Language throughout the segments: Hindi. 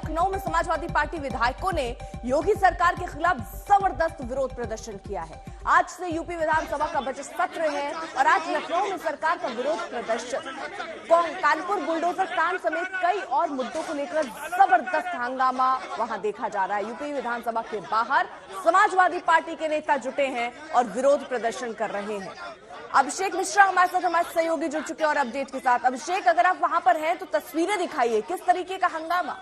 लखनऊ में समाजवादी पार्टी विधायकों ने योगी सरकार के खिलाफ जबरदस्त विरोध प्रदर्शन किया है। आज से यूपी विधानसभा का बजट सत्र है और आज लखनऊ में सरकार का विरोध प्रदर्शन, कानपुर बुलडोजर कांड समेत कई और मुद्दों को लेकर जबरदस्त हंगामा वहां देखा जा रहा है। यूपी विधानसभा के बाहर समाजवादी पार्टी के नेता जुटे हैं और विरोध प्रदर्शन कर रहे हैं। अभिषेक मिश्रा हमारे सहयोगी जुड़ चुके हैं और अपडेट के साथ। अभिषेक, अगर आप वहां पर हैं तो तस्वीरें दिखाइए, किस तरीके का हंगामा?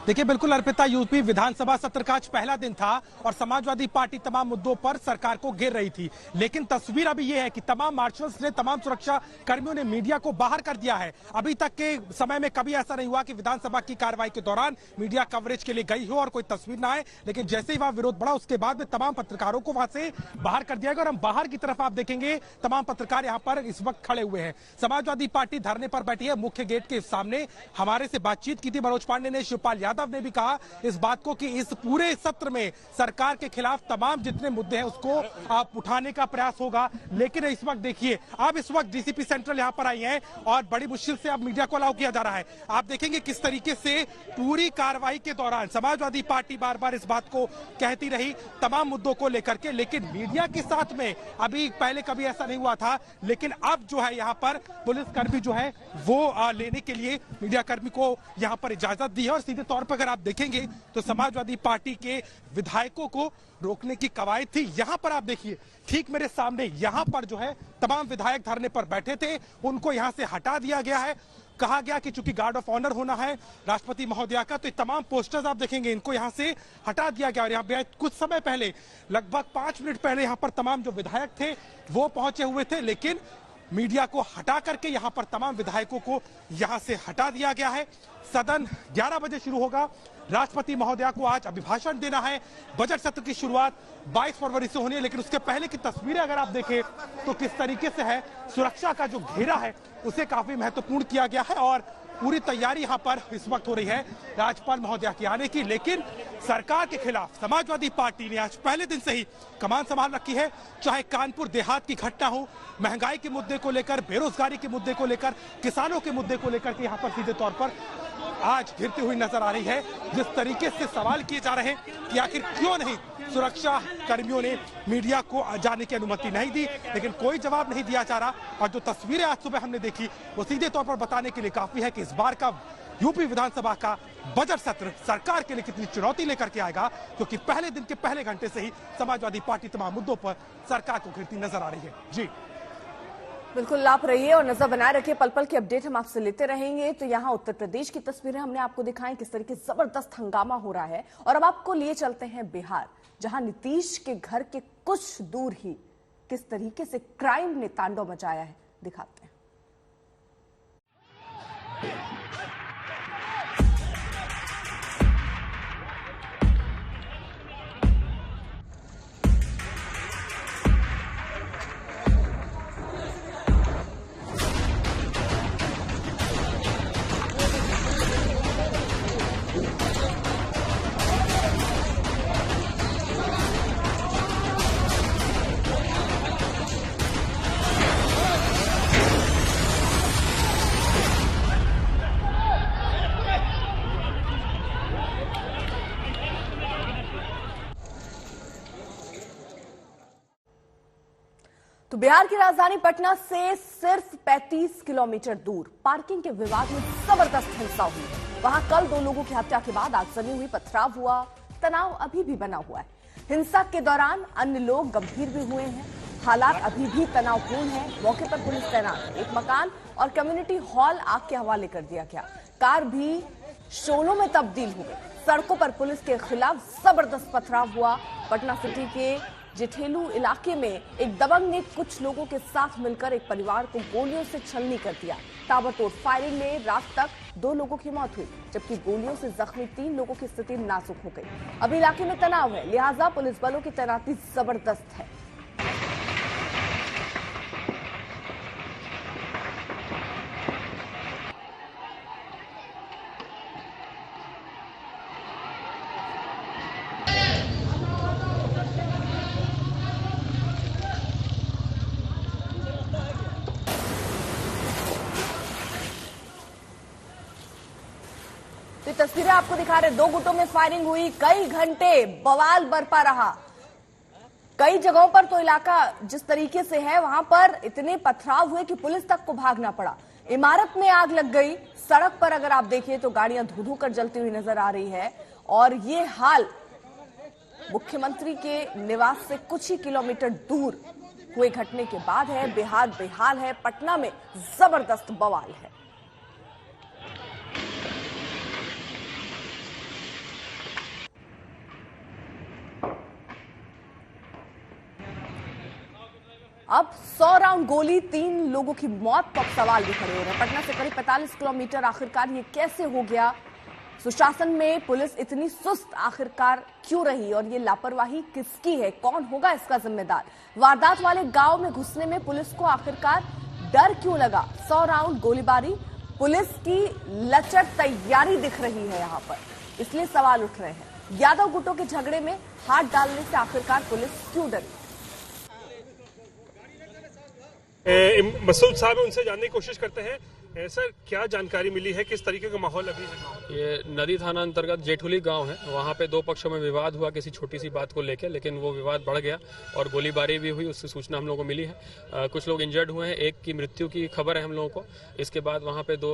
देखिए, बिल्कुल अर्पिता, यूपी विधानसभा सत्र का आज पहला दिन था और समाजवादी पार्टी तमाम मुद्दों पर सरकार को घेर रही थी। लेकिन तस्वीर अभी यह है कि तमाम मार्शल्स ने, तमाम सुरक्षा कर्मियों ने मीडिया को बाहर कर दिया है। अभी तक के समय में कभी ऐसा नहीं हुआ कि विधानसभा की कार्रवाई के दौरान मीडिया कवरेज के लिए गई हो और कोई तस्वीर ना आए। लेकिन जैसे ही वहां विरोध बढ़ा, उसके बाद में तमाम पत्रकारों को वहां से बाहर कर दिया गया। और हम बाहर की तरफ आप देखेंगे, तमाम पत्रकार यहाँ पर इस वक्त खड़े हुए हैं। समाजवादी पार्टी धरने पर बैठी है मुख्य गेट के सामने। हमारे से बातचीत की थी मनोज पांडे ने, शिवपाल यादव ने भी कहा इस बात को कि इस पूरे सत्र में सरकार के खिलाफ तमाम जितने मुद्दे हैं उसको आप उठाने का प्रयास होगा। लेकिन इस वक्त देखिए, अब इस वक्त डीसीपी सेंट्रल यहां पर आई हैं और बड़ी मुश्किल से अब मीडिया को अलाउ किया जा रहा है। आप देखेंगे किस तरीके से पूरी कार्रवाई के दौरान समाजवादी पार्टी बार बार इस बात को कहती रही तमाम मुद्दों को लेकर के। लेकिन मीडिया के साथ में अभी पहले कभी ऐसा नहीं हुआ था, लेकिन अब जो है यहाँ पर पुलिसकर्मी जो है वो लेने के लिए मीडिया कर्मी को यहाँ पर इजाजत दी है। और सीधे तौर पर अगर आप देखेंगे तो समाजवादी पार्टी के विधायकों को रोकने की कवायद थी। यहां पर आप देखिए, ठीक मेरे सामने यहां पर जो है तमाम विधायक धरने पर बैठे थे, उनको यहां से हटा दिया गया है। कहा गया कि चूंकि गार्ड ऑफ ऑनर होना है राष्ट्रपति महोदया का, तो ये तमाम पोस्टर्स आप देखेंगे इनको यहां से हटा दिया गया। और यहाँ कुछ समय पहले, लगभग 5 मिनट पहले यहाँ पर तमाम जो विधायक थे वो पहुंचे हुए थे, लेकिन मीडिया को हटा करके यहां पर तमाम विधायकों को यहां से हटा दिया गया है। सदन 11 बजे शुरू होगा। राष्ट्रपति महोदया को आज अभिभाषण देना है। बजट सत्र की शुरुआत 22 फरवरी से होनी है। लेकिन उसके पहले की तस्वीरें अगर आप देखें तो किस तरीके से है, सुरक्षा का जो घेरा है उसे काफी महत्वपूर्ण किया गया है और पूरी तैयारी यहां पर इस वक्त हो रही है राज्यपाल महोदया के आने की। लेकिन सरकार के खिलाफ समाजवादी पार्टी ने आज पहले दिन से ही कमान संभाल रखी है। चाहे कानपुर देहात की घटना हो, महंगाई के मुद्दे को लेकर, बेरोजगारी के मुद्दे को लेकर, किसानों के मुद्दे को लेकर के यहाँ पर सीधे तौर पर आज घिरती हुई नजर आ रही है। जिस तरीके से सवाल किए जा रहे हैं कि आखिर क्यों नहीं सुरक्षा कर्मियों ने मीडिया को जाने की अनुमति नहीं दी, लेकिन कोई जवाब नहीं दिया जा रहा। और जो तस्वीरें आज सुबह हमने देखी वो सीधे तौर पर बताने के लिए काफी है कि इस बार का यूपी विधानसभा का बजट सत्र सरकार के लिए कितनी चुनौती लेकर के आएगा, क्योंकि पहले दिन के पहले घंटे से ही समाजवादी पार्टी तमाम मुद्दों पर सरकार को घिरती नजर आ रही है। जी बिल्कुल, आप रहिए और नजर बनाए रखिए, पल पल की अपडेट हम आपसे लेते रहेंगे। तो यहाँ उत्तर प्रदेश की तस्वीरें हमने आपको दिखाई, किस तरह की जबरदस्त हंगामा हो रहा है। और अब आपको लिए चलते हैं बिहार, जहां नीतीश के घर के कुछ दूर ही किस तरीके से क्राइम ने तांडव मचाया है, दिखाते हैं। तो बिहार की राजधानी पटना से सिर्फ 35 किलोमीटर दूर पार्किंग के विवाद में जबरदस्त हिंसा हुई। वहां कल 2 लोगों की हत्या के बाद आगजनी हुई, पथराव हुआ, तनाव अभी भी बना हुआ है। हिंसा के दौरान अन्य लोग गंभीर भी हुए हैं। हालात अभी भी तनावपूर्ण है। मौके पर पुलिस तैनात, एक मकान और कम्युनिटी हॉल आग के हवाले कर दिया गया। कार भी शोलों में तब्दील हो गई। सड़कों पर पुलिस के खिलाफ जबरदस्त पथराव हुआ। पटना सिटी के जेठेलू इलाके में एक दबंग ने कुछ लोगों के साथ मिलकर एक परिवार को गोलियों से छलनी कर दिया। ताबड़तोड़ फायरिंग में रात तक 2 लोगों की मौत हुई, जबकि गोलियों से जख्मी 3 लोगों की स्थिति नाजुक हो गई। अब इलाके में तनाव है, लिहाजा पुलिस बलों की तैनाती जबरदस्त है। ये तस्वीरें आपको दिखा रहे, 2 गुटों में फायरिंग हुई, कई घंटे बवाल बरपा रहा। कई जगहों पर तो इलाका जिस तरीके से है वहां पर इतने पथराव हुए कि पुलिस तक को भागना पड़ा। इमारत में आग लग गई। सड़क पर अगर आप देखिए तो गाड़ियां धू धू कर जलती हुई नजर आ रही है। और ये हाल मुख्यमंत्री के निवास से कुछ ही किलोमीटर दूर हुए घटने के बाद है। बिहार बेहाल है, पटना में जबरदस्त बवाल है। अब 100 राउंड गोली, 3 लोगों की मौत पर सवाल भी खड़े हो रहे हैं। पटना से करीब 45 किलोमीटर, आखिरकार ये कैसे हो गया? सुशासन में पुलिस इतनी सुस्त आखिरकार क्यों रही और ये लापरवाही किसकी है? कौन होगा इसका जिम्मेदार? वारदात वाले गांव में घुसने में पुलिस को आखिरकार डर क्यों लगा? 100 राउंड गोलीबारी, पुलिस की लचर तैयारी दिख रही है यहां पर, इसलिए सवाल उठ रहे हैं। यादव गुटों के झगड़े में हाथ डालने से आखिरकार पुलिस क्यों डरी? मसूद साहब उनसे जानने की कोशिश करते हैं। सर, क्या जानकारी मिली है, किस तरीके का माहौल अभी है? ये नदी थाना अंतर्गत जेठुली गांव है। वहां पे 2 पक्षों में विवाद हुआ किसी छोटी सी बात को लेकर, लेकिन वो विवाद बढ़ गया और गोलीबारी भी हुई। उसकी सूचना हम लोगों को मिली है। कुछ लोग इंजर्ड हुए हैं, एक की मृत्यु की खबर है हम लोगों को। इसके बाद वहां पे 2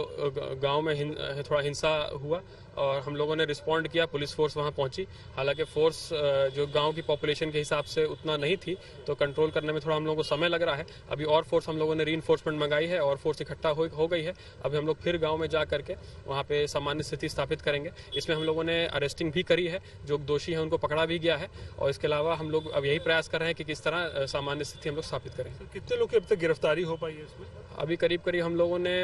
गांव में थोड़ा हिंसा हुआ और हम लोगों ने रिस्पॉन्ड किया। पुलिस फोर्स वहां पहुंची। हालांकि फोर्स जो गांव की पॉपुलेशन के हिसाब से उतना नहीं थी, तो कंट्रोल करने में थोड़ा हम लोगों को समय लग रहा है। अभी और फोर्स हम लोगों ने रीइंफोर्समेंट मंगाई है और फोर्स इकट्ठा हो गई है। अभी हम लोग फिर गांव में जा करके वहां पे सामान्य स्थिति स्थापित करेंगे। इसमें हम लोगों ने अरेस्टिंग भी करी है, जो दोषी है उनको पकड़ा भी गया है। और इसके अलावा हम लोग अब यही प्रयास कर रहे हैं कि किस तरह सामान्य स्थिति हम लोग स्थापित करें। कितने लोग की अब तक गिरफ्तारी हो पाई है इसमें? अभी करीब हम लोगों ने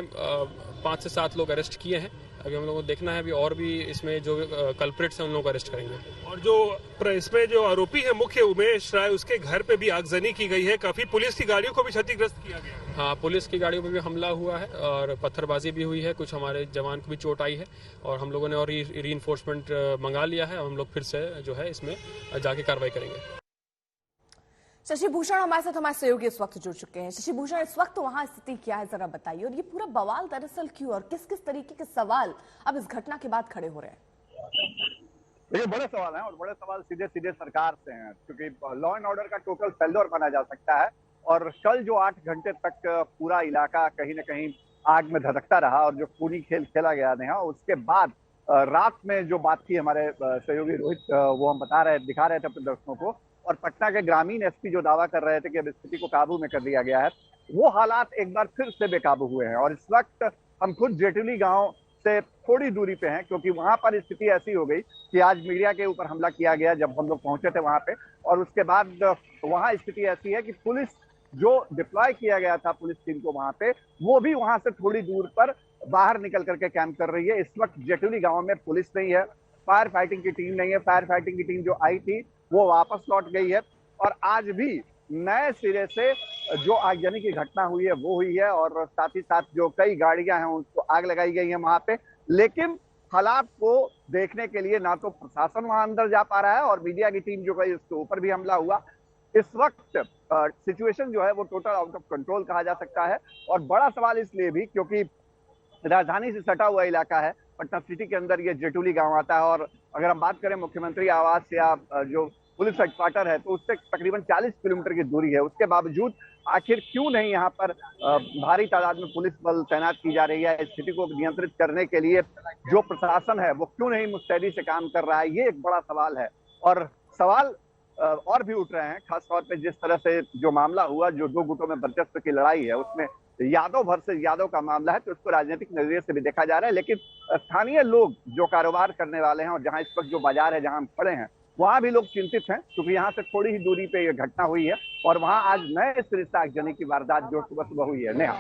5 से 7 लोग अरेस्ट किए हैं। अभी हम लोगों को देखना है, अभी और भी इसमें जो कल्प्रिट्स हैं उन लोगों को अरेस्ट करेंगे। और जो इसमें जो आरोपी है मुख्य उमेश राय, उसके घर पे भी आगजनी की गई है, काफी पुलिस की गाड़ियों को भी क्षतिग्रस्त किया गया है। हाँ, पुलिस की गाड़ियों पर भी हमला हुआ है और पत्थरबाजी भी हुई है। कुछ हमारे जवान को भी चोट आई है और हम लोगों ने और रीइंफोर्समेंट मंगा लिया है। हम लोग फिर से जो है इसमें जाके कार्रवाई करेंगे। शशि भूषण हमारे साथ, हमारे सहयोगी इस वक्त जुड़ चुके हैं। शशि भूषण, इस वक्त वहां स्थिति क्या है, जरा बताइए। और ये पूरा बवाल दरअसल क्यों और किस किस तरीके के सवाल अब इस घटना के बाद खड़े हो रहे हैं? ये बड़े सवाल हैं और बड़े सवाल सीधे सीधे सरकार से हैं, क्योंकि लॉ एंड ऑर्डर का टोटल फेल्योर माना जा सकता है। और कल जो 8 घंटे तक पूरा इलाका कहीं न कहीं आग में धधकता रहा और जो खूनी खेल खेला गया नेहा, उसके बाद रात में जो बात थी हमारे सहयोगी रोहित, वो हम दिखा रहे थे अपने दर्शकों को। और पटना के ग्रामीण एसपी जो दावा कर रहे थे कि अब स्थिति को काबू में कर लिया गया है, वो हालात एक बार फिर से बेकाबू हुए हैं। और इस वक्त हम खुद जेठुली गांव से थोड़ी दूरी पे हैं, क्योंकि वहां पर स्थिति ऐसी हो गई कि आज मीडिया के ऊपर हमला किया गया जब हम लोग पहुंचे थे वहां पे। और उसके बाद वहां स्थिति ऐसी है कि पुलिस जो डिप्लॉय किया गया था पुलिस टीम को वहां पे, वो भी वहां से थोड़ी दूर पर बाहर निकल करके कैंप कर रही है। इस वक्त जेठुली गांव में पुलिस नहीं है, फायर फाइटिंग की टीम नहीं है। फायर फाइटिंग की टीम जो आई थी वो वापस लौट गई है। और आज भी नए सिरे से जो आगजनी की घटना हुई है वो हुई है और साथ ही साथ जो कई गाड़ियां हैं उसको आग लगाई गई है वहां पे। लेकिन हालात को देखने के लिए ना तो प्रशासन वहां अंदर जा पा रहा है और मीडिया की टीम जो गई उसके ऊपर भी हमला हुआ। इस वक्त सिचुएशन जो है वो टोटल आउट ऑफ कंट्रोल कहा जा सकता है। और बड़ा सवाल इसलिए भी क्योंकि राजधानी से सटा हुआ इलाका है, पटना सिटी के अंदर ये जेठुली गांव आता है। और अगर हम बात करें मुख्यमंत्री आवास या जो पुलिस हेडक्वार्टर है, तो उससे तकरीबन 40 किलोमीटर की दूरी है। उसके बावजूद आखिर क्यों नहीं यहाँ पर भारी तादाद में पुलिस बल तैनात की जा रही है? स्थिति को नियंत्रित करने के लिए जो प्रशासन है वो क्यों नहीं मुस्तैदी से काम कर रहा है? ये एक बड़ा सवाल है। और सवाल और भी उठ रहे हैं, खासतौर पे जिस तरह से जो मामला हुआ, जो 2 गुटों में वर्चस्व की लड़ाई है, उसमें यादव वर्सेस यादव का मामला है, तो इसको राजनीतिक नजरिए से भी देखा जा रहा है। लेकिन स्थानीय लोग जो कारोबार करने वाले हैं और जहां इस वक्त जो बाजार है जहां हम खड़े हैं, वहां भी लोग चिंतित हैं, क्योंकि यहाँ से थोड़ी ही दूरी पे ये घटना हुई है और वहां आज नए सिरे से आगजनी की वारदात जो सुबह हुई है। नेहा,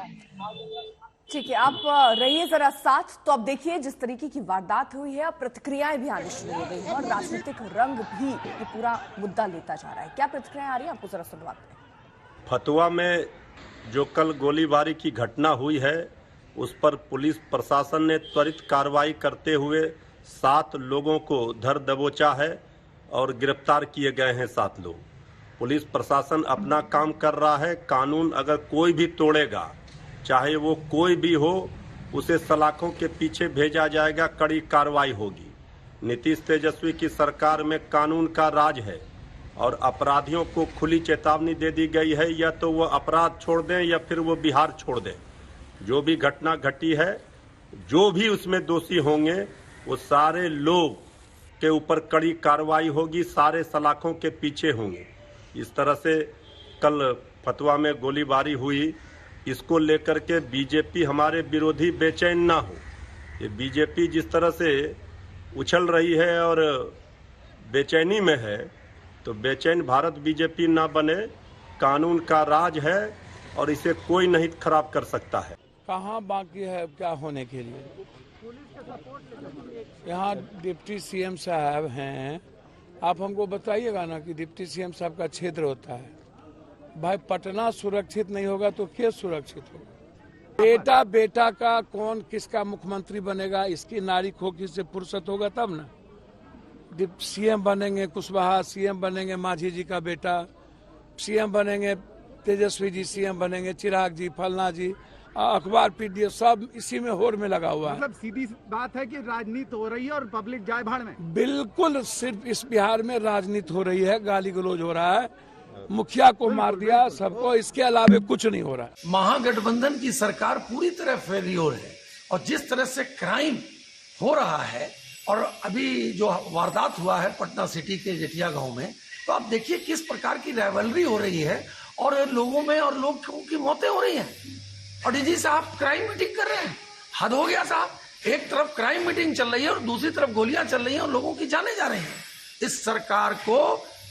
ठीक है, आप रहिए जरा साथ। तो अब देखिए जिस तरीके की वारदात हुई है, अब प्रतिक्रियाएं भी आनी शुरू हो गई हैं और राजनीतिक रंग भी ये पूरा मुद्दा लेता जा रहा है। क्या प्रतिक्रियाएं आ रही है आपको, जरा सुनवाते हैं। फतुआ में जो कल गोलीबारी की घटना हुई है, उस पर पुलिस प्रशासन ने त्वरित कार्रवाई करते हुए 7 लोगों को धर दबोचा है और गिरफ्तार किए गए हैं 7 लोग। पुलिस प्रशासन अपना काम कर रहा है। कानून अगर कोई भी तोड़ेगा, चाहे वो कोई भी हो, उसे सलाखों के पीछे भेजा जाएगा, कड़ी कार्रवाई होगी। नीतीश तेजस्वी की सरकार में कानून का राज है और अपराधियों को खुली चेतावनी दे दी गई है, या तो वो अपराध छोड़ दें या फिर वो बिहार छोड़ दें। जो भी घटना घटी है, जो भी उसमें दोषी होंगे, वो सारे लोग के ऊपर कड़ी कार्रवाई होगी, सारे सलाखों के पीछे होंगे। इस तरह से कल फतवा में गोलीबारी हुई, इसको लेकर के बीजेपी हमारे विरोधी बेचैन ना हो। ये बीजेपी जिस तरह से उछल रही है और बेचैनी में है, तो बेचैन भारत बीजेपी ना बने। कानून का राज है और इसे कोई नहीं खराब कर सकता है। कहाँ बाकी है क्या होने के लिए? यहाँ डिप्टी सीएम साहब हैं, आप हमको बताइएगा ना कि डिप्टी सीएम साहब का क्षेत्र होता है। भाई पटना सुरक्षित नहीं होगा तो क्या सुरक्षित होगा? बेटा का कौन किसका मुख्यमंत्री बनेगा, इसकी नारी खोखी से फुर्सत होगा तब ना। सीएम बनेंगे कुशवाहा, सीएम बनेंगे मांझी जी का बेटा, सीएम बनेंगे तेजस्वी जी, सीएम बनेंगे चिराग जी, फलना जी, अखबार पीडीएफ सब इसी में होड़ में लगा हुआ है। मतलब सीधी बात है कि राजनीति हो रही है और पब्लिक जाए भाड़ में। बिल्कुल, सिर्फ इस बिहार में राजनीति हो रही है, गाली गलौज हो रहा है, मुखिया को मार दिया सबको, इसके अलावा कुछ नहीं हो रहा है। महागठबंधन की सरकार पूरी तरह फेलियर है और जिस तरह से क्राइम हो रहा है और अभी जो वारदात हुआ है पटना सिटी के जेठिया गांव में, तो आप देखिए किस प्रकार की राइवलरी हो रही है और लोगों में और लोगों की मौतें हो रही हैं। और डीजी साहब क्राइम मीटिंग कर रहे हैं, हद हो गया साहब। एक तरफ क्राइम मीटिंग चल रही है और दूसरी तरफ गोलियां चल रही हैं और लोगों की जानें जा रही हैं। इस सरकार को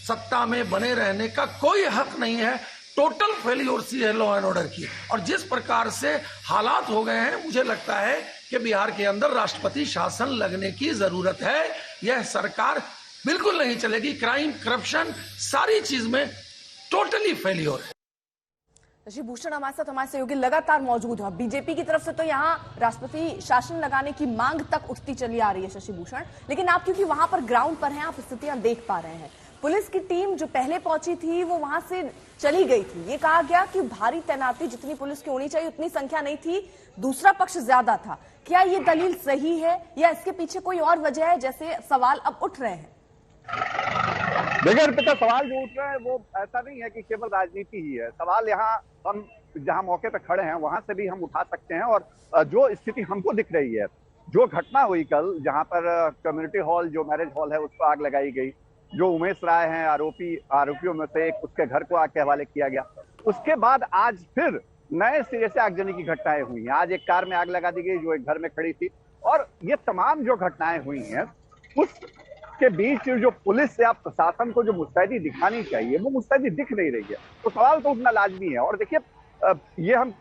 सत्ता में बने रहने का कोई हक नहीं है। टोटल फेलियोरसी है लॉ एंड ऑर्डर की। और जिस प्रकार से हालात हो गए हैं, मुझे लगता है कि बिहार के अंदर राष्ट्रपति शासन लगने की जरूरत है। यह सरकार बिल्कुल नहीं चलेगी। क्राइम, करप्शन, सारी चीज में टोटली फेलियर है। शशि भूषण हमारे सहयोगी लगातार मौजूद है। बीजेपी की तरफ से तो यहाँ राष्ट्रपति शासन लगाने की मांग तक उठती चली आ रही है शशि भूषण, लेकिन आप क्योंकि वहां पर ग्राउंड पर हैं, आप स्थितियां देख पा रहे हैं। पुलिस की टीम जो पहले पहुंची थी वो वहां से चली गई थी। ये कहा गया कि भारी तैनाती जितनी पुलिस की होनी चाहिए उतनी संख्या नहीं थी, दूसरा पक्ष ज्यादा था। क्या ये दलील सही है या इसके पीछे कोई और वजह है, जैसे सवाल अब उठ रहे हैं? देखिए अर्पिता, सवाल जो उठ रहे हैं वो ऐसा नहीं है कि केवल राजनीति ही है। सवाल यहाँ हम जहाँ मौके पे खड़े हैं वहां से भी हम उठा सकते हैं। और जो स्थिति हमको दिख रही है, जो घटना हुई कल, जहाँ पर कम्युनिटी हॉल जो मैरिज हॉल है उसको आग लगाई गई, जो उमेश राय हैं आरोपियों में से एक, उसके घर को आग के हवाले किया गया। उसके बाद आज फिर नए सिरे से आगजनी की घटनाएं हुई हैं। आज एक कार में आग लगा दी गई जो एक घर में खड़ी थी। और ये तमाम जो घटनाएं हुई हैं उसके बीच जो पुलिस या प्रशासन को जो मुस्तैदी दिखानी चाहिए वो मुस्तैदी दिख नहीं रही है। तो सवाल तो उठना लाजमी है। और देखिए, ये हम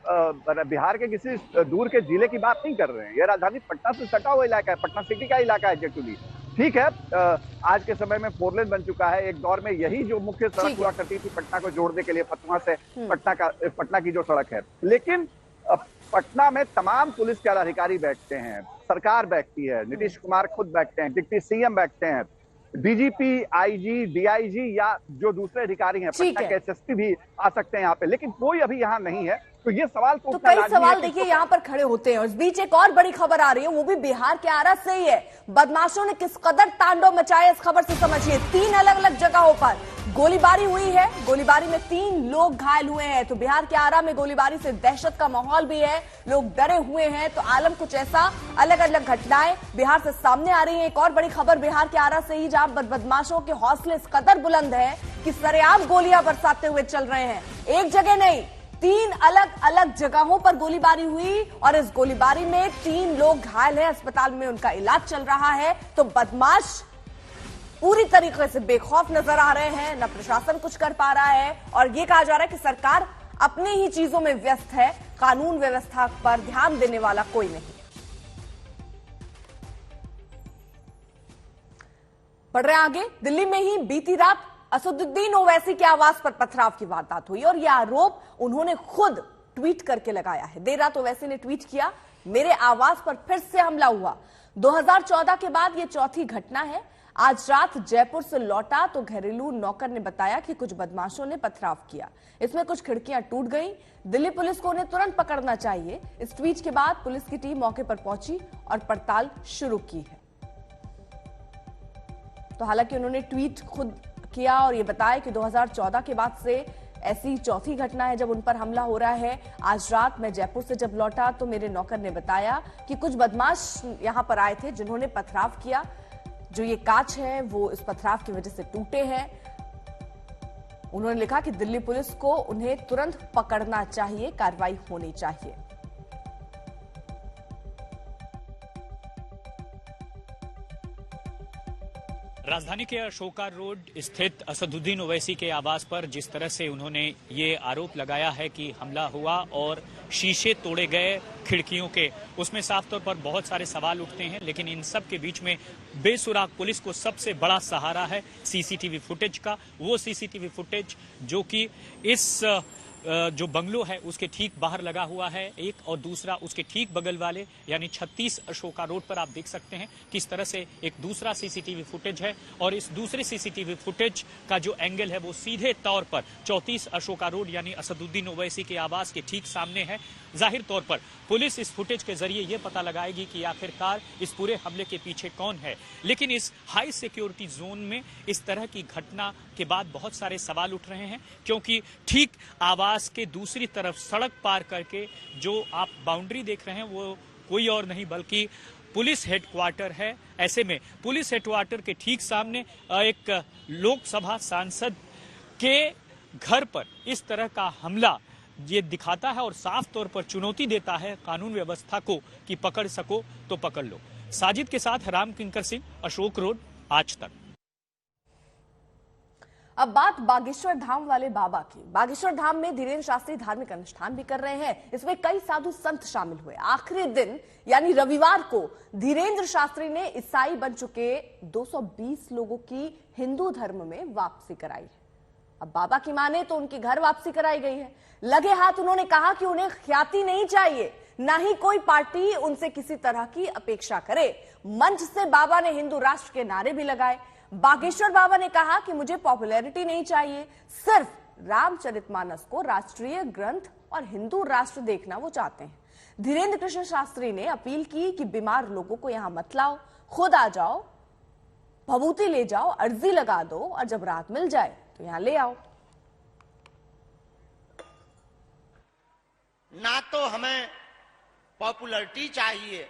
बिहार के किसी दूर के जिले की बात नहीं कर रहे हैं। ये राजधानी पटना से सटा हुआ इलाका है, पटना सिटी का इलाका है जेटुली। ठीक है, आज के समय में 4 लेन बन चुका है। एक दौर में यही जो मुख्य सड़क हुआ करती थी पटना को जोड़ने के लिए, फतुहा से पटना की जो सड़क है। लेकिन पटना में तमाम पुलिस के अधिकारी बैठते हैं, सरकार बैठती है, नीतीश कुमार खुद बैठते हैं, डिप्टी सीएम बैठते हैं, डीजीपी, आईजी, डीआईजी या जो दूसरे अधिकारी हैं, पटना के एसएसपी भी आ सकते हैं यहाँ पे। लेकिन कोई अभी यहाँ नहीं है। तो ये सवाल तो कई सवाल देखिए यहाँ पर खड़े होते हैं। और इस बीच एक और बड़ी खबर आ रही है, वो भी बिहार के आरा से ही है। बदमाशों ने किस कदर तांडव मचाया, इस खबर से समझिए। 3 अलग अलग जगहों पर गोलीबारी हुई है। गोलीबारी में 3 लोग घायल हुए हैं। तो बिहार के आरा में गोलीबारी से दहशत का माहौल भी है, लोग डरे हुए हैं। तो आलम कुछ ऐसा, अलग अलग घटनाएं बिहार से सामने आ रही है। एक और बड़ी खबर बिहार के आरा से ही, जहां बदमाशों के हौसले इस कदर बुलंद है कि सरेआम गोलियां बरसाते हुए चल रहे हैं। एक जगह नहीं, 3 अलग अलग जगहों पर गोलीबारी हुई और इस गोलीबारी में 3 लोग घायल हैं, अस्पताल में उनका इलाज चल रहा है। तो बदमाश पूरी तरीके से बेखौफ नजर आ रहे हैं, न प्रशासन कुछ कर पा रहा है। और ये कहा जा रहा है कि सरकार अपनी ही चीजों में व्यस्त है, कानून व्यवस्था पर ध्यान देने वाला कोई नहीं। बढ़ रहे आगे, दिल्ली में ही बीती रात असदुद्दीन ओवैसी के आवास पर पथराव की वारदात हुई और यह आरोप उन्होंने खुद ट्वीट करके लगाया है। देर रात ओवैसी ने ट्वीट किया, मेरे आवास पर फिर से हमला हुआ। 2014 के बाद यह चौथी घटना है। आज रात जयपुर से लौटा तो घरेलू नौकर ने बताया कि कुछ बदमाशों ने पथराव किया, इसमें कुछ खिड़कियां टूट गईं। दिल्ली पुलिस को उन्हें तुरंत पकड़ना चाहिए। इस ट्वीट के बाद पुलिस की टीम मौके पर पहुंची और पड़ताल शुरू की है। तो हालांकि उन्होंने ट्वीट खुद किया और ये बताया कि 2014 के बाद से ऐसी चौथी घटना है जब उन पर हमला हो रहा है। आज रात मैं जयपुर से जब लौटा तो मेरे नौकर ने बताया कि कुछ बदमाश यहां पर आए थे जिन्होंने पथराव किया। जो ये कांच है वो इस पथराव की वजह से टूटे हैं। उन्होंने लिखा कि दिल्ली पुलिस को उन्हें तुरंत पकड़ना चाहिए, कार्रवाई होनी चाहिए। राजधानी के अशोका रोड स्थित असदुद्दीन ओवैसी के आवास पर जिस तरह से उन्होंने ये आरोप लगाया है कि हमला हुआ और शीशे तोड़े गए खिड़कियों के, उसमें साफ तौर पर बहुत सारे सवाल उठते हैं। लेकिन इन सब के बीच में बेसुराग पुलिस को सबसे बड़ा सहारा है सीसीटीवी फुटेज का। वो सीसीटीवी फुटेज जो कि इस जो बंगलो है उसके ठीक बाहर लगा हुआ है एक, और दूसरा उसके ठीक बगल वाले यानी 36 अशोका रोड पर आप देख सकते हैं किस तरह से एक दूसरा सीसीटीवी फुटेज है। और इस दूसरे सीसीटीवी फुटेज का जो एंगल है वो सीधे तौर पर 34 अशोका रोड यानी असदुद्दीन ओवैसी के आवास के ठीक सामने है। जाहिर तौर पर पुलिस इस फुटेज के जरिए ये पता लगाएगी कि आखिरकार इस पूरे हमले के पीछे कौन है। लेकिन इस हाई सिक्योरिटी जोन में इस तरह की घटना के बाद बहुत सारे सवाल उठ रहे हैं, क्योंकि ठीक आवास के दूसरी तरफ सड़क पार करके जो आप बाउंड्री देख रहे हैं वो कोई और नहीं बल्कि पुलिस हेडक्वार्टर है। ऐसे में पुलिस हेडक्वार्टर के ठीक सामने एक लोकसभा सांसद के घर पर इस तरह का हमला ये दिखाता है और साफ तौर पर चुनौती देता है कानून व्यवस्था को कि पकड़ सको तो पकड़ लो। साजिद के साथ राम किंकर सिंह, अशोक रोड, आज तक। अब बात बागेश्वर धाम वाले बाबा की। बागेश्वर धाम में धीरेन्द्र शास्त्री धार्मिक अनुष्ठान भी कर रहे हैं। इसमें कई साधु संत शामिल हुए। आखिरी दिन यानी रविवार को धीरेन्द्र शास्त्री ने ईसाई बन चुके 220 लोगों की हिंदू धर्म में वापसी कराई है। अब बाबा की माने तो उनकी घर वापसी कराई गई है। लगे हाथ उन्होंने कहा कि उन्हें ख्याति नहीं चाहिए, ना ही कोई पार्टी उनसे किसी तरह की अपेक्षा करे। मंच से बाबा ने हिंदू राष्ट्र के नारे भी लगाए। बागेश्वर बाबा ने कहा कि मुझे पॉपुलैरिटी नहीं चाहिए, सिर्फ रामचरितमानस को राष्ट्रीय ग्रंथ और हिंदू राष्ट्र देखना वो चाहते हैं। धीरेन्द्र कृष्ण शास्त्री ने अपील की कि बीमार लोगों को यहां मत लाओ, खुद आ जाओ, भभूति ले जाओ, अर्जी लगा दो और जब राहत मिल जाए तो यहां ले आओ। ना तो हमें पॉपुलैरिटी चाहिए,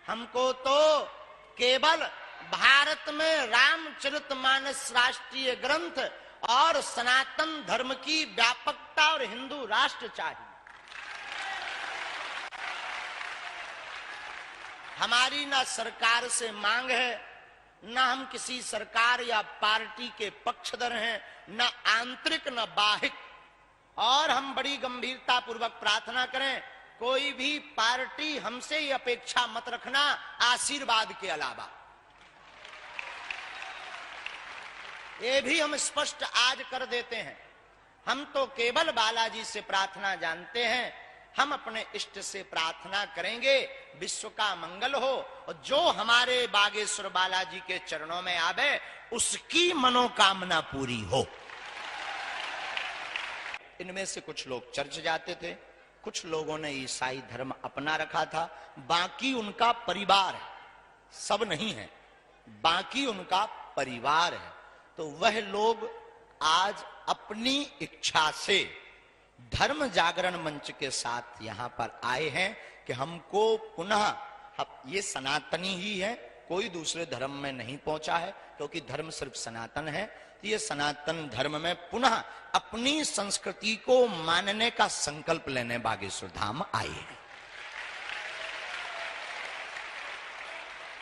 हमको तो केवल भारत में रामचरितमानस राष्ट्रीय ग्रंथ और सनातन धर्म की व्यापकता और हिंदू राष्ट्र चाहिए। हमारी ना सरकार से मांग है, ना हम किसी सरकार या पार्टी के पक्षधर हैं, ना आंतरिक न बाहिक। और हम बड़ी गंभीरता पूर्वक प्रार्थना करें, कोई भी पार्टी हमसे ये अपेक्षा मत रखना आशीर्वाद के अलावा। ये भी हम स्पष्ट आज कर देते हैं, हम तो केवल बालाजी से प्रार्थना जानते हैं। हम अपने इष्ट से प्रार्थना करेंगे विश्व का मंगल हो, और जो हमारे बागेश्वर बालाजी के चरणों में आवे उसकी मनोकामना पूरी हो। इनमें से कुछ लोग चर्च जाते थे, कुछ लोगों ने ईसाई धर्म अपना रखा था, बाकी उनका परिवार है, सब नहीं है, बाकी उनका परिवार है। तो वह लोग आज अपनी इच्छा से धर्म जागरण मंच के साथ यहां पर आए हैं कि हमको पुनः, ये सनातनी ही है, कोई दूसरे धर्म में नहीं पहुंचा है, क्योंकि धर्म सिर्फ सनातन है। ये सनातन धर्म में पुनः अपनी संस्कृति को मानने का संकल्प लेने बागेश्वर धाम आए हैं।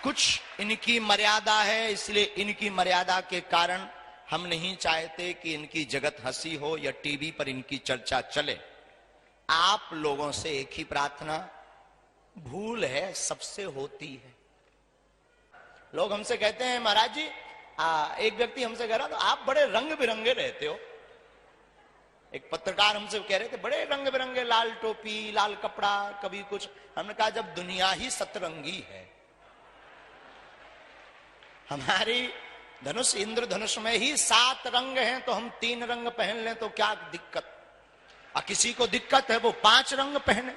कुछ इनकी मर्यादा है, इसलिए इनकी मर्यादा के कारण हम नहीं चाहते कि इनकी जगत हंसी हो या टीवी पर इनकी चर्चा चले। आप लोगों से एक ही प्रार्थना, भूल है सबसे होती है। लोग हमसे कहते हैं महाराज जी, एक व्यक्ति हमसे कह रहा था आप बड़े रंग बिरंगे रहते हो। एक पत्रकार हमसे कह रहे थे बड़े रंग बिरंगे, लाल टोपी, लाल कपड़ा, कभी कुछ। हमने कहा जब दुनिया ही सतरंगी है, हमारी धनुष इंद्रधनुष में ही 7 रंग हैं, तो हम 3 रंग पहन लें तो क्या दिक्कत? और किसी को दिक्कत है वो 5 रंग पहने।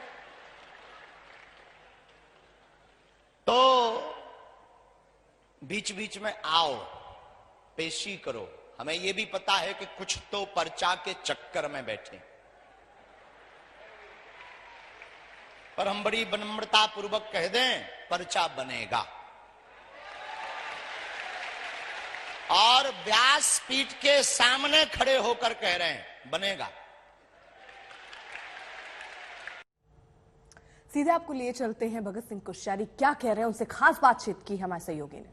तो बीच बीच में आओ, पेशी करो। हमें यह भी पता है कि कुछ तो पर्चा के चक्कर में बैठे, पर हम बड़ी विनम्रता पूर्वक कह दें, पर्चा बनेगा। और व्यासपीठ के सामने खड़े होकर कह रहे हैं, बनेगा। सीधे आपको लिए चलते हैं भगत सिंह कोश्यारी क्या कह रहे हैं, उनसे खास बातचीत की हमारे सहयोगी ने।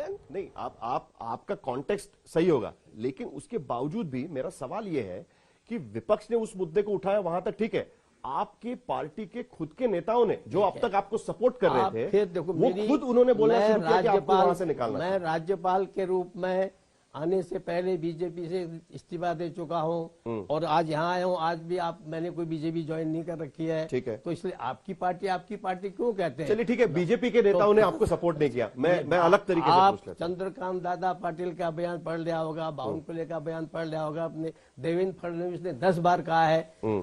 नहीं, आपका कॉन्टेक्स्ट सही होगा, लेकिन उसके बावजूद भी मेरा सवाल यह है कि विपक्ष ने उस मुद्दे को उठाया, वहां तक ठीक है। आपके पार्टी के खुद के नेताओं ने जो अब तक आपको सपोर्ट कर रहे थे, देखो, वो खुद उन्होंने बोलना शुरू किया कि आपको वहां से निकालना। मैं राज्यपाल के रूप में आने से पहले बीजेपी से इस्तीफा दे चुका हूं और आज यहाँ आया हूँ। आज भी मैंने कोई बीजेपी ज्वाइन नहीं कर रखी है, ठीक है। तो इसलिए आपकी पार्टी क्यों कहते हैं? चलिए ठीक है, बीजेपी के नेताओं ने आपको सपोर्ट नहीं किया। मैं अलग तरीके से पूछ लेता हूं। चंद्रकांत दादा पाटिल का बयान पढ़ लिया होगा, बावनकुले का बयान पढ़ लिया होगा, अपने देवेंद्र फडणवीस ने 10 बार कहा है,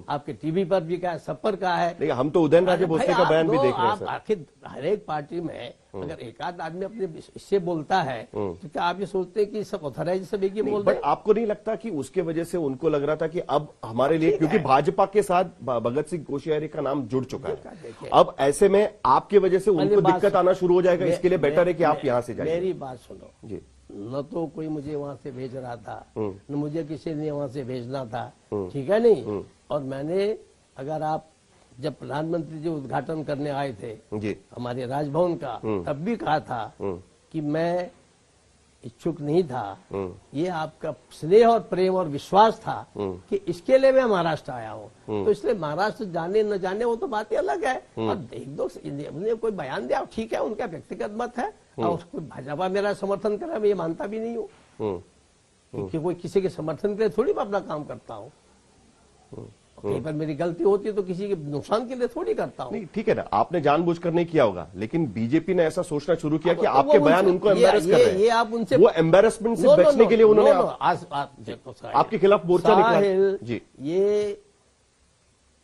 आपके टीवी पर भी कहा, सब पर कहा है। हम तो उदयन राजे भोसले का बयान भी देख रहे हैं। आखिर हर एक पार्टी में अगर एक आध आदमी अपने इससे बोलता है तो क्या आप ये सोचते हैं कि सब ऑथराइज सब एक ही बोल रहे हैं? आपको नहीं लगता कि उसके वजह से उनको लग रहा था कि अब हमारे लिए, क्योंकि भाजपा के साथ भगत सिंह कोश्यारी का नाम जुड़ चुका है, अब ऐसे में आपकी वजह से उनको दिक्कत आना शुरू हो जाएगा। इसके लिए बेटर है कि आप यहाँ से जाइए। मेरी बात सुनो जी, न तो कोई मुझे वहां से भेज रहा था, न मुझे किसी ने वहां से भेजना था, ठीक है नहीं। और मैंने, अगर आप जब प्रधानमंत्री जी उद्घाटन करने आए थे जी हमारे राजभवन का, तब भी कहा था कि मैं इच्छुक नहीं था। ये आपका स्नेह और प्रेम और विश्वास था कि इसके लिए मैं महाराष्ट्र आया हूँ। तो इसलिए महाराष्ट्र जाने न जाने वो तो बात ही अलग है। और एक दो उन्हें कोई बयान दिया, ठीक है, उनका व्यक्तिगत मत है, और उसको भाजपा मेरा समर्थन करे, मैं ये मानता भी नहीं हूँ, क्योंकि कोई किसी के समर्थन के लिए थोड़ी मैं अपना काम करता हूँ। कहीं पर मेरी गलती होती है तो किसी के नुकसान के लिए थोड़ी करता हूँ। नहीं, ठीक है ना, आपने जानबूझकर नहीं किया होगा, लेकिन बीजेपी ने ऐसा सोचना शुरू किया कि आपके बयान उनको एम्बैरस कर रहे हैं। ये आप उनसे, वो एम्बैरसमेंट से बचने के लिए उन्होंने आपके खिलाफ मोर्चा निकाला जी। ये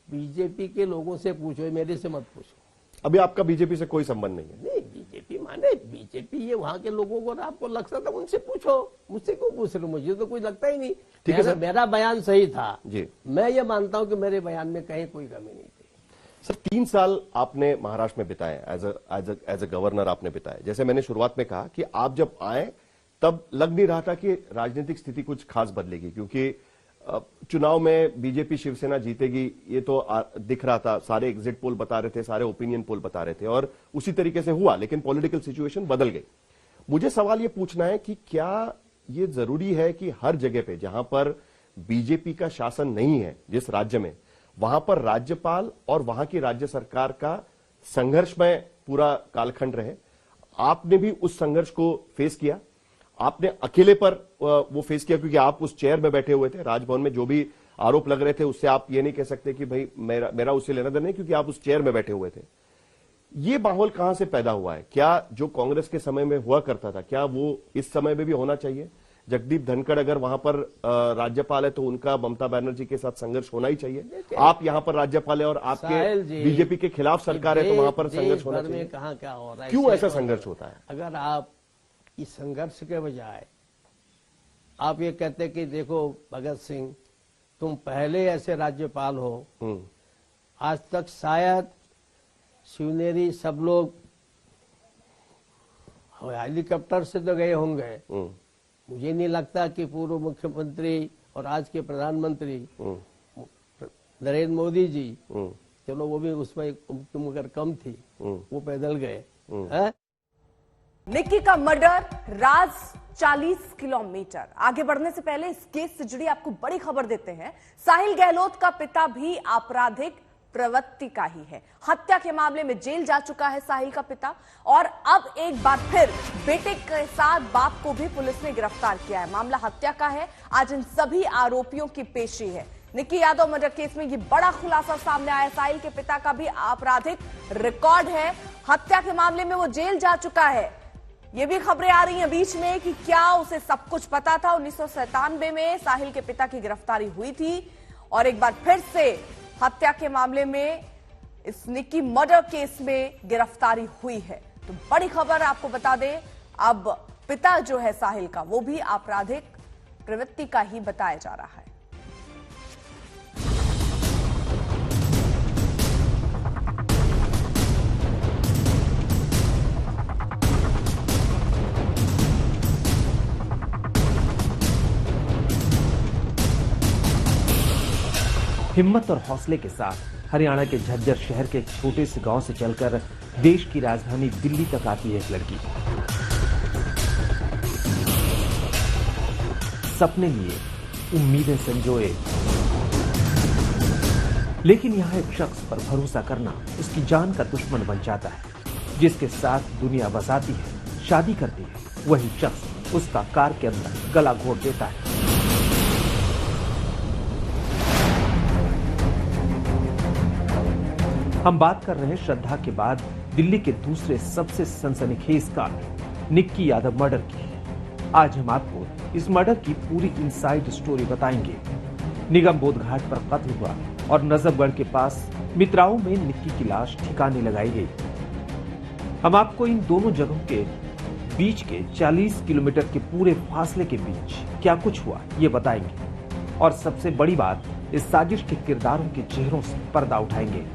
बीजेपी के लोगों से पूछो, मेरे से मत पूछो। अभी आपका बीजेपी से कोई संबंध नहीं है? नहीं, बीजेपी माने बीजेपी, ये वहां के लोगों को आपको लगता था, उनसे पूछो, मुझसे क्यों पूछ रहे हो? मुझे तो कोई लगता ही नहीं। ठीक है सर, मेरा बयान सही था जी। मैं ये मानता हूं कि मेरे बयान में कहीं कोई कमी नहीं थी। सर, 3 साल आपने महाराष्ट्र में बिताए, एज अ गवर्नर आपने बिताए। जैसे मैंने शुरुआत में कहा कि आप जब आए तब लग नहीं रहा था कि राजनीतिक स्थिति कुछ खास बदलेगी, क्योंकि चुनाव में बीजेपी शिवसेना जीतेगी ये तो दिख रहा था। सारे एग्जिट पोल बता रहे थे, सारे ओपिनियन पोल बता रहे थे, और उसी तरीके से हुआ, लेकिन पॉलिटिकल सिचुएशन बदल गई। मुझे सवाल ये पूछना है कि क्या ये जरूरी है कि हर जगह पे जहां पर बीजेपी का शासन नहीं है, जिस राज्य में, वहां पर राज्यपाल और वहां की राज्य सरकार का संघर्षमय पूरा कालखंड रहे? आपने भी उस संघर्ष को फेस किया, आपने अकेले पर वो फेस किया, क्योंकि आप उस चेयर में बैठे हुए थे। राजभवन में जो भी आरोप लग रहे थे उससे आप ये नहीं कह सकते कि भाई मेरा उससे लेना देना नहीं, क्योंकि आप उस चेयर में बैठे हुए थे। ये माहौल कहां से पैदा हुआ है? क्या जो कांग्रेस के समय में हुआ करता था, क्या वो इस समय में भी होना चाहिए? जगदीप धनखड़ अगर वहां पर राज्यपाल है तो उनका ममता बनर्जी के साथ संघर्ष होना ही चाहिए। आप यहां पर राज्यपाल है और आपके बीजेपी के खिलाफ सरकार है, तो वहां पर संघर्ष होना चाहिए। कहां क्या हो रहा है, क्यों ऐसा संघर्ष होता है? अगर आप इस संघर्ष के बजाय आप ये कहते कि देखो भगत सिंह, तुम पहले ऐसे राज्यपाल हो, आज तक शायद शिवनेरी सब लोग हेलीकॉप्टर से तो गए होंगे, मुझे नहीं लगता कि पूर्व मुख्यमंत्री और आज के प्रधानमंत्री नरेंद्र मोदी जी, चलो वो भी उसमें उम्र कम थी, वो पैदल गए। निक्की का मर्डर, राज 40 किलोमीटर। आगे बढ़ने से पहले इस केस से जुड़ी आपको बड़ी खबर देते हैं। साहिल गहलोत का पिता भी आपराधिक प्रवृत्ति का ही है। हत्या के मामले में जेल जा चुका है साहिल का पिता, और अब एक बार फिर बेटे के साथ बाप को भी पुलिस ने गिरफ्तार किया है। मामला हत्या का है। आज इन सभी आरोपियों की पेशी है। निक्की यादव मर्डर केस में ये बड़ा खुलासा सामने आया। साहिल के पिता का भी आपराधिक रिकॉर्ड है। हत्या के मामले में वो जेल जा चुका है। ये भी खबरें आ रही हैं बीच में कि क्या उसे सब कुछ पता था। 1997 में साहिल के पिता की गिरफ्तारी हुई थी और एक बार फिर से हत्या के मामले में इस निक्की मर्डर केस में गिरफ्तारी हुई है। तो बड़ी खबर आपको बता दें, अब पिता जो है साहिल का वो भी आपराधिक प्रवृत्ति का ही बताया जा रहा है। हिम्मत और हौसले के साथ हरियाणा के झज्जर शहर के एक छोटे से गांव से चलकर देश की राजधानी दिल्ली तक आती है एक लड़की। सपने लिए, उम्मीदें संजोए, लेकिन यहां एक शख्स पर भरोसा करना उसकी जान का दुश्मन बन जाता है। जिसके साथ दुनिया बसाती है, शादी करती है, वही शख्स उसका कार के अंदर गला घोट देता है। हम बात कर रहे हैं श्रद्धा के बाद दिल्ली के दूसरे सबसे सनसनीखेज कांड निक्की यादव मर्डर की। आज हम आपको इस मर्डर की पूरी इनसाइड स्टोरी बताएंगे। निगम बोध घाट पर कत्ल हुआ और नजफगढ़ के पास मित्राओं में निक्की की लाश ठिकाने लगाई गई। हम आपको इन दोनों जगहों के बीच के 40 किलोमीटर के पूरे फासले के बीच क्या कुछ हुआ ये बताएंगे और सबसे बड़ी बात, इस साजिश के किरदारों के चेहरों से पर्दा उठाएंगे।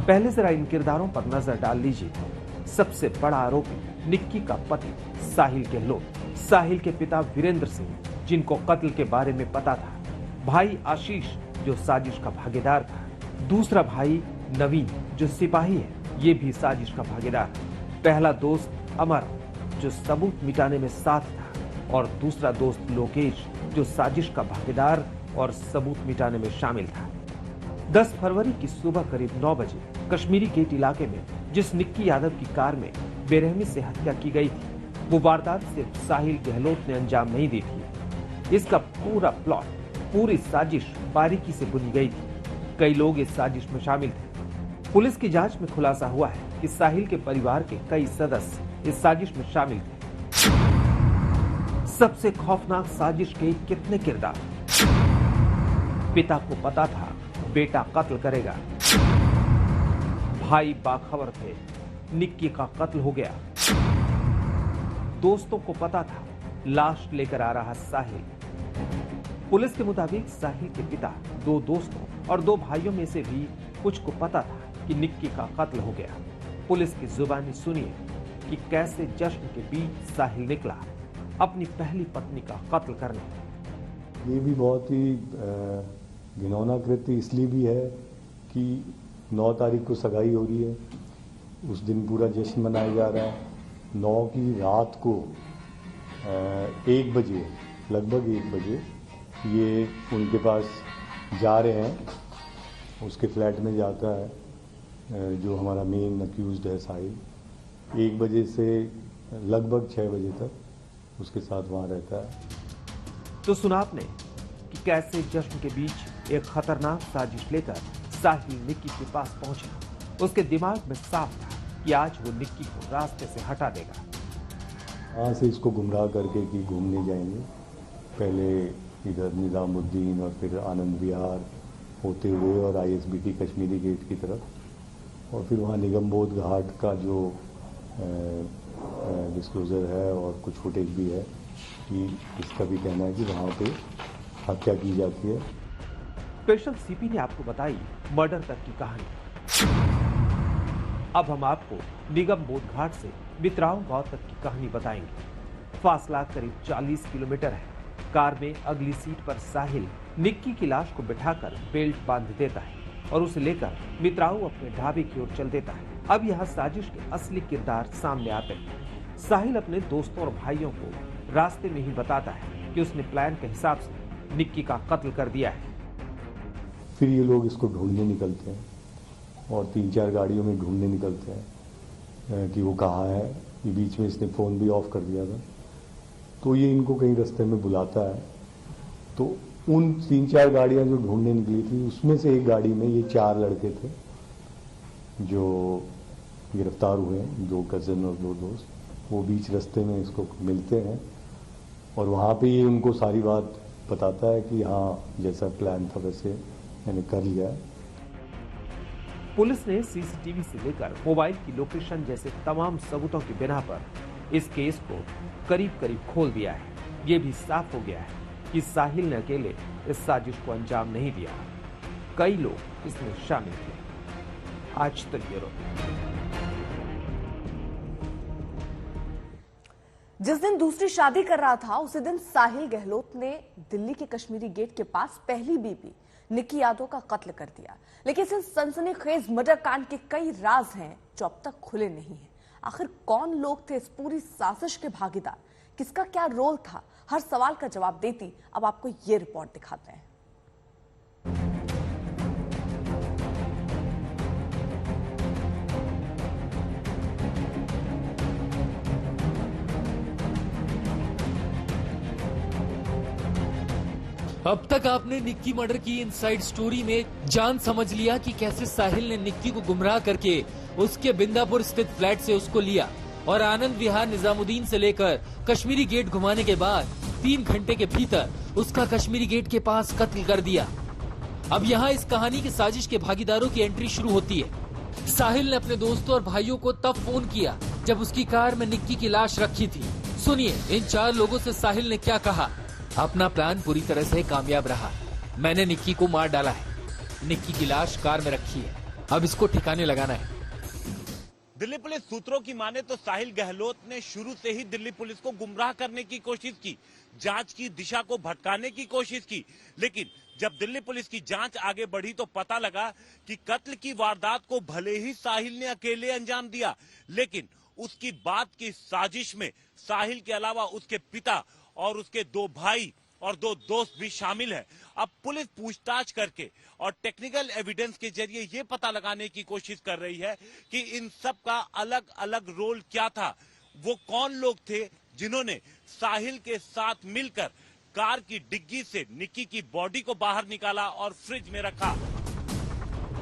पहले जरा इन किरदारों पर नजर डाल लीजिए। सबसे बड़ा आरोपी निक्की का पति साहिल गहलोत, साहिल के पिता वीरेंद्र सिंह जिनको कत्ल के बारे में पता था, भाई आशीष जो साजिश का भागीदार था, दूसरा भाई नवीन जो सिपाही है, ये भी साजिश का भागीदार, पहला दोस्त अमर जो सबूत मिटाने में साथ था और दूसरा दोस्त लोकेश जो साजिश का भागीदार और सबूत मिटाने में शामिल था। 10 फरवरी की सुबह करीब 9 बजे कश्मीरी गेट इलाके में जिस निक्की यादव की कार में बेरहमी से हत्या की गई थी, वो वारदात सिर्फ साहिल गहलोत ने अंजाम नहीं दी थी। इसका पूरा प्लॉट, पूरी साजिश बारीकी से बुनी गई थी। कई लोग इस साजिश में शामिल थे। पुलिस की जांच में खुलासा हुआ है कि साहिल के परिवार के कई सदस्य इस साजिश में शामिल थे। सबसे खौफनाक साजिश के कितने किरदार। पिता को पता था बेटा कत्ल करेगा, भाई बाखबर थे निक्की का कत्ल हो गया, दोस्तों को पता था लाश लेकर आ रहा साहिल। पुलिस के मुताबिक साहिल के पिता, 2 दोस्तों और 2 भाइयों में से भी कुछ को पता था कि निक्की का कत्ल हो गया। पुलिस की जुबानी सुनिए कि कैसे जश्न के बीच साहिल निकला अपनी पहली पत्नी का कत्ल करने। ये भी बहुत ही घिनौना कृत्य इसलिए भी है कि 9 तारीख को सगाई हो रही है, उस दिन पूरा जश्न मनाया जा रहा है। 9 की रात को 1 बजे, लगभग 1 बजे ये उनके पास जा रहे हैं। उसके फ्लैट में जाता है जो हमारा मेन अक्यूज्ड है साहिल। 1 बजे से लगभग 6 बजे तक उसके साथ वहाँ रहता है। तो सुना आपने कि कैसे जश्न के बीच एक खतरनाक साजिश लेकर साहिल निक्की के पास पहुंचा। उसके दिमाग में साफ था कि आज वो निक्की को रास्ते से हटा देगा। वहाँ से इसको गुमराह करके कि घूमने जाएंगे, पहले इधर निजामुद्दीन और फिर आनंद विहार होते हुए और ISBT कश्मीरी गेट की तरफ, और फिर वहाँ निगम बोध घाट का जो डिस्क्लोजर है और कुछ फुटेज भी है कि इसका भी कहना है कि वहाँ पे हत्या की जाती है। स्पेशल CP ने आपको बताई मर्डर तक की कहानी। अब हम आपको निगम बोध घाट से बितराव गांव तक की कहानी बताएंगे। फासला करीब 40 किलोमीटर है। कार में अगली सीट पर साहिल निक्की की लाश को बिठाकर बेल्ट बांध देता है और उसे लेकर मित्राऊ अपने ढाबे की ओर चल देता है। अब यहाँ साजिश के असली किरदार सामने आते हैं। साहिल अपने दोस्तों और भाइयों को रास्ते में ही बताता है कि उसने प्लान के हिसाब से निक्की का कत्ल कर दिया है। फिर ये लोग इसको ढूंढने निकलते हैं और 3-4 गाड़ियों में ढूंढने निकलते हैं कि वो कहाँ है। ये बीच में इसने फ़ोन भी ऑफ कर दिया था, तो ये इनको कहीं रास्ते में बुलाता है। तो उन 3-4 गाड़ियाँ जो ढूंढने निकली थी उसमें से एक गाड़ी में ये 4 लड़के थे जो गिरफ्तार हुए हैं, 2 कजिन और 2 दोस्त। वो बीच रास्ते में इसको मिलते हैं और वहाँ पे ये उनको सारी बात बताता है कि हाँ, जैसा प्लान था वैसे मैंने कर लिया है। पुलिस ने सीसीटीवी से लेकर मोबाइल की लोकेशन जैसे तमाम सबूतों की बिना पर इस केस को करीब करीब खोल दिया है। ये भी साफ हो गया है कि साहिल ने अकेले इस साजिश को अंजाम नहीं दिया, कई लोग इसमें शामिल थे। आज तक ब्यूरो। जिस दिन दूसरी शादी कर रहा था उसी दिन साहिल गहलोत ने दिल्ली के कश्मीरी गेट के पास पहली बीबी निक्की यादव का कत्ल कर दिया। लेकिन इस सनसनीखेज मर्डर कांड के कई राज हैं जो अब तक खुले नहीं हैं। आखिर कौन लोग थे इस पूरी साजिश के भागीदार, किसका क्या रोल था, हर सवाल का जवाब देती अब आपको ये रिपोर्ट दिखाते हैं। अब तक आपने निक्की मर्डर की इनसाइड स्टोरी में जान समझ लिया कि कैसे साहिल ने निक्की को गुमराह करके उसके बिंदापुर स्थित फ्लैट से उसको लिया और आनंद विहार निजामुद्दीन से लेकर कश्मीरी गेट घुमाने के बाद 3 घंटे के भीतर उसका कश्मीरी गेट के पास कत्ल कर दिया। अब यहाँ इस कहानी की साजिश के भागीदारों की एंट्री शुरू होती है। साहिल ने अपने दोस्तों और भाइयों को तब फोन किया जब उसकी कार में निक्की की लाश रखी थी। सुनिए इन 4 लोगों से साहिल ने क्या कहा। अपना प्लान पूरी तरह से कामयाब रहा। मैंने निक्की को मार डाला है। निक्की की लाश कार में रखी है। अब इसको ठिकाने लगाना है। दिल्ली पुलिस सूत्रों की माने तो साहिल गहलोत ने शुरू से ही दिल्ली पुलिस को गुमराह करने की कोशिश की, जांच की दिशा को भटकाने की कोशिश की। लेकिन जब दिल्ली पुलिस की जांच आगे बढ़ी तो पता लगा कि कत्ल की वारदात को भले ही साहिल ने अकेले अंजाम दिया, लेकिन उसकी बात की साजिश में साहिल के अलावा उसके पिता और उसके 2 भाई और 2 दोस्त भी शामिल हैं। अब पुलिस पूछताछ करके और टेक्निकल एविडेंस के जरिए ये पता लगाने की कोशिश कर रही है कि इन सब का अलग अलग रोल क्या था। वो कौन लोग थे जिन्होंने साहिल के साथ मिलकर कार की डिग्गी से निक्की की बॉडी को बाहर निकाला और फ्रिज में रखा।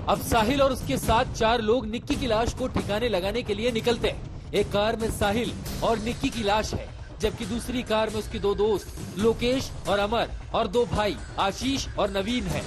अब साहिल और उसके साथ 4 लोग निक्की की लाश को ठिकाने लगाने के लिए निकलते हैं। एक कार में साहिल और निक्की की लाश है, जबकि दूसरी कार में उसके 2 दोस्त लोकेश और अमर और 2 भाई आशीष और नवीन हैं।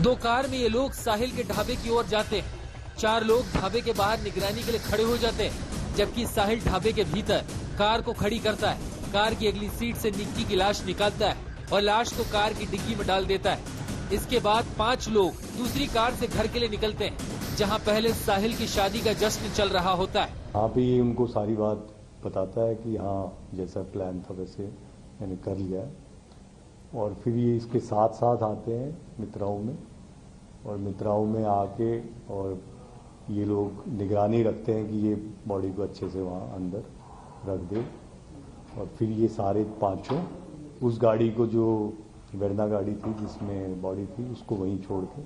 2 कार में ये लोग साहिल के ढाबे की ओर जाते हैं। 4 लोग ढाबे के बाहर निगरानी के लिए खड़े हो जाते हैं, जबकि साहिल ढाबे के भीतर कार को खड़ी करता है। कार की अगली सीट से निक्की की लाश निकालता है और लाश को कार की डिग्गी में डाल देता है। इसके बाद 5 लोग दूसरी कार से घर के लिए निकलते हैं, जहाँ पहले साहिल की शादी का जश्न चल रहा होता है। यहाँ पे ये उनको सारी बात बताता है कि हाँ, जैसा प्लान था वैसे मैंने कर लिया है। और फिर ये इसके साथ साथ आते हैं मित्राओं में, और मित्राओं में आके और ये लोग निगरानी रखते हैं कि ये बॉडी को अच्छे से वहाँ अंदर रख दे। और फिर ये सारे 5 उस गाड़ी को, जो वेरना गाड़ी थी जिसमें बॉडी थी, उसको वहीं छोड़ के,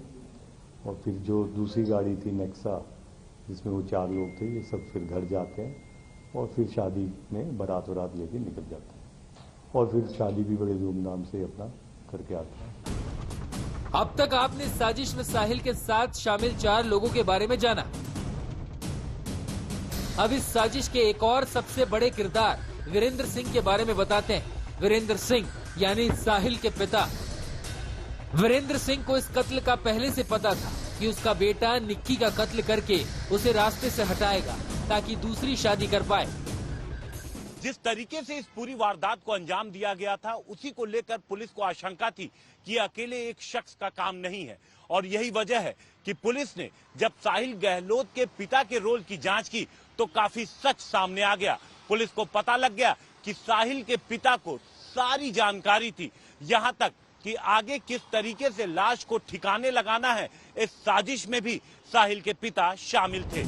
और फिर जो दूसरी गाड़ी थी नेक्सा जिसमें वो 4 लोग थे, ये सब फिर घर जाते हैं और फिर शादी में बारात वरात लेके निकल जाते हैं और फिर शादी भी बड़े धूमधाम से अपना करके आते हैं। अब तक आपने साजिश में साहिल के साथ शामिल 4 लोगों के बारे में जाना। अब इस साजिश के एक और सबसे बड़े किरदार वीरेंद्र सिंह के बारे में बताते हैं। वीरेंद्र सिंह यानी साहिल के पिता। वीरेंद्र सिंह को इस कत्ल का पहले से पता था कि उसका बेटा निक्की का कत्ल करके उसे रास्ते से हटाएगा ताकि दूसरी शादी कर पाए। जिस तरीके से इस पूरी वारदात को अंजाम दिया गया था, उसी को लेकर पुलिस को आशंका थी कि अकेले एक शख्स का काम नहीं है। और यही वजह है कि पुलिस ने जब साहिल गहलोत के पिता के रोल की जांच की तो काफी सच सामने आ गया। पुलिस को पता लग गया कि साहिल के पिता को सारी जानकारी थी, यहाँ तक कि आगे किस तरीके से लाश को ठिकाने लगाना है, इस साजिश में भी साहिल के पिता शामिल थे।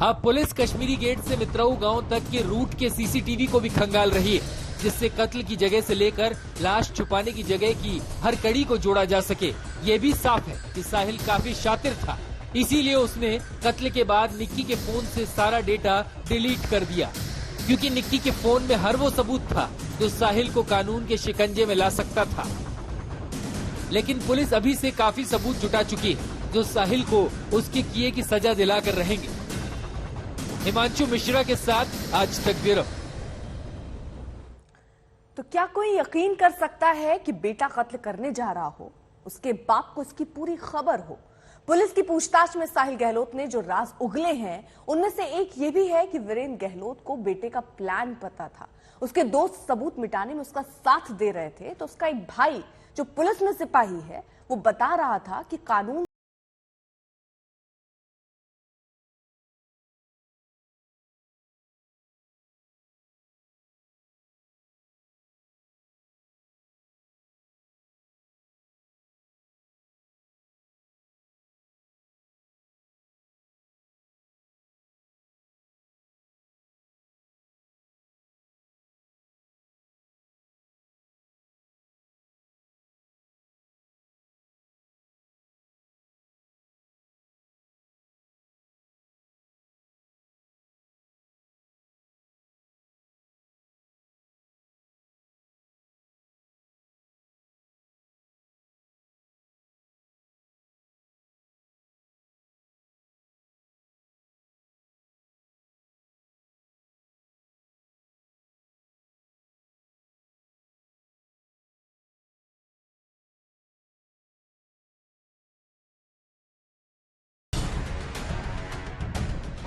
अब पुलिस कश्मीरी गेट से मित्राऊ गांव तक के रूट के सीसीटीवी को भी खंगाल रही है, जिससे कत्ल की जगह से लेकर लाश छुपाने की जगह की हर कड़ी को जोड़ा जा सके। ये भी साफ है कि साहिल काफी शातिर था, इसीलिए उसने कत्ल के बाद निक्की के फोन से सारा डेटा डिलीट कर दिया, क्योंकि निक्की के फोन में हर वो सबूत था जो साहिल को कानून के शिकंजे में ला सकता था। लेकिन पुलिस अभी से काफी सबूत जुटा चुकी है। जो साहिल को उसके किए की सजा दिलाकर रहेंगे। हिमांशु मिश्रा के साथ आज तक ब्यूरो। तो क्या कोई यकीन कर सकता है कि बेटा कत्ल करने जा रहा हो, उसके बाप को इसकी पूरी खबर हो? पुलिस की पूछताछ में साहिल गहलोत ने जो राज उगले हैं उनमें से एक ये भी है कि वीरेंद्र गहलोत को बेटे का प्लान पता था। उसके दोस्त सबूत मिटाने में उसका साथ दे रहे थे, तो उसका एक भाई जो पुलिस में सिपाही है वो बता रहा था कि कानून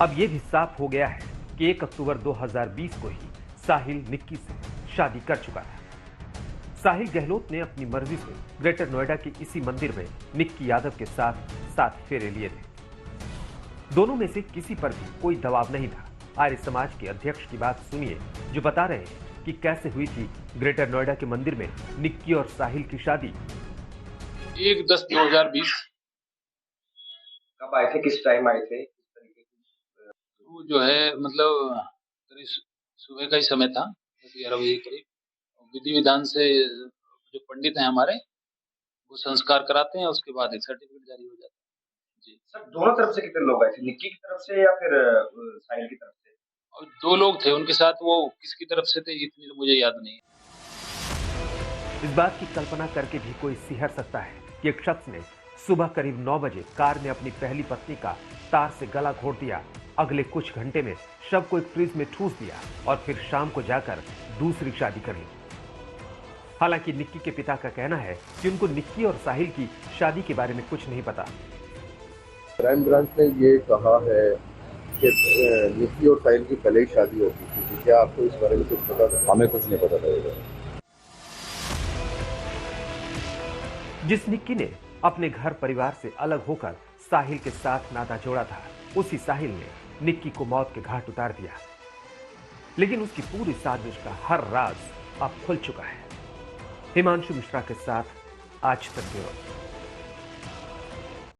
अब यह भी साफ हो गया है कि 1 अक्टूबर 2020 को ही साहिल निक्की से शादी कर चुका था। साहिल गहलोत ने अपनी मर्जी से ग्रेटर नोएडा के इसी मंदिर में निक्की यादव के साथ 7 फेरे लिए थे। दोनों में से किसी पर भी कोई दबाव नहीं था। आर्य समाज के अध्यक्ष की बात सुनिए, जो बता रहे हैं कि कैसे हुई थी ग्रेटर नोएडा के मंदिर में निक्की और साहिल की शादी। 1/10/2020। कब आए थे, किस टाइम आए थे? वो जो है मतलब करीब सुबह का ही समय था, 11 बजे करीब। विधि विधान से जो पंडित हैं हमारे वो संस्कार कराते हैं, उसके बाद एक सर्टिफिकेट जारी हो जाता है। जी सर, दोनों तरफ से कितने लोग आए थे, निक्की की तरफ से या फिर साहिल की तरफ से? और 2 लोग थे उनके साथ, वो किसकी तरफ से थे इतनी तो मुझे याद नहीं है। इस बात की कल्पना करके भी कोई सिहर सकता है कि एक शख्स ने सुबह करीब 9 बजे कार में अपनी पहली पत्नी का तार से गला घोट दिया, अगले कुछ घंटे में शव को एक फ्रिज में ठूस दिया और फिर शाम को जाकर दूसरी शादी कर ली। हालांकि निक्की के पिता का कहना है कि उनको निक्की और साहिल की शादी के बारे में कुछ नहीं पता। क्राइम ब्रांच ने ये कहा है कि निक्की और साहिल की पहले ही शादी हो चुकी थी। क्या आपको इस बारे में कुछ पता था? हमें कुछ नहीं पता था। जिस निक्की ने अपने घर परिवार से अलग होकर साहिल के साथ नाता जोड़ा था, उसी साहिल ने निक्की को मौत के घाट उतार दिया। लेकिन उसकी पूरी साजिश का हर राज अब खुल चुका है। हिमांशु मिश्रा के साथ आज तक ब्यूरो।